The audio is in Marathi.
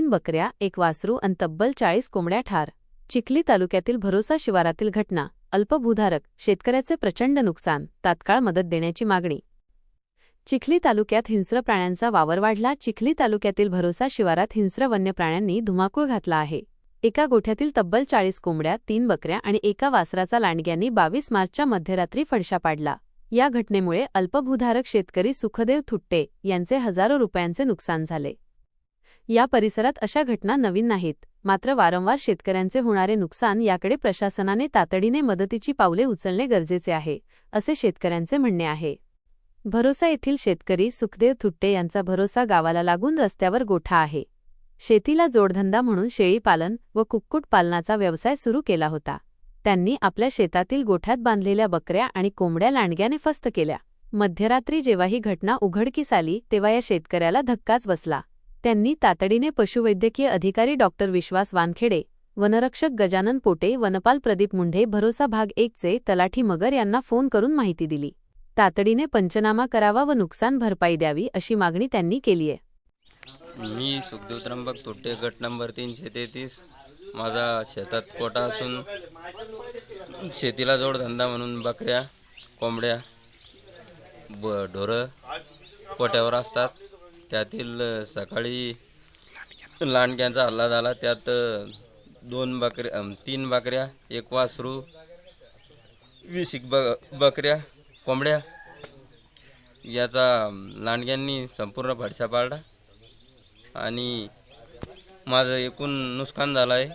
3 बकऱ्या, 1 वासरू आणि तब्बल 40 कोंबड्या ठार. चिखली तालुक्यातील भरोसा शिवारातील घटना. अल्पभूधारक शेतकऱ्याचे प्रचंड नुकसान, तात्काळ मदत देण्याची मागणी. चिखली तालुक्यात हिंस्र प्राण्यांचा वावर वाढला. चिखली तालुक्यातील भरोसा शिवारात हिंस्र वन्य प्राण्यांनी धुमाकूळ घातला आहे. एका गोठ्यातील तब्बल 40 कोंबड्या, 3 बकऱ्या आणि एका वासराचा लांडग्यांनी 22 मार्चच्या मध्यरात्री फडशा पाडला. या घटनेमुळे अल्पभूधारक शेतकरी सुखदेव थुट्टे यांचे हजारो रुपयांचे नुकसान झाले. या परिसरात अशा घटना नवीन नाहीत, मात्र वारंवार शेतकऱ्यांचे होणारे नुकसान याकडे प्रशासनाने तातडीने मदतीची पावले उचलणे गरजेचे आहे, असे शेतकऱ्यांचे म्हणणे आहे. भरोसा येथील शेतकरी सुखदेव थुट्टे यांचा भरोसा गावाला लागून रस्त्यावर गोठा आहे. शेतीला जोडधंदा म्हणून शेळी पालन व कुक्कुट पालनाचा व्यवसाय सुरू केला होता. त्यांनी आपल्या शेतातील गोठ्यात बांधलेल्या बकऱ्या आणि कोंबड्या लांडग्याने फस्त केल्या. मध्यरात्री जेव्हा ही घटना उघडकीस आली तेव्हा या शेतकऱ्याला धक्काच बसला. त्यांनी तातडीने पशुवैद्यकीय अधिकारी डॉक्टर विश्वास वानखेडे, वनरक्षक गजानन पोटे, वनपाल प्रदीप मुंढे, भरोसा भाग 1 चे तलाठी मगर यांना फोन करून माहिती दिली. तातडीने पंचनामा करावा व नुकसान भरपाई द्यावी अशी मागणी त्यांनी केली आहे. मी सुखदेव त्र्यंबक थुट्टे, गट नंबर 333. माझा शेतात कोटा असून शेतीला जोडधंदा म्हणून बकऱ्या, कोंबड्या, ढोरं कोट्यावर असतात. त्यातील सकाळी लांडग्यांचा हल्ला झाला. त्यात 3 बकऱ्या, 1 वासरू, 20 बकऱ्या, कोंबड्या याचा लांडग्यांनी संपूर्ण फडशा पाडला आणि माझं एकूण नुकसान झालं आहे.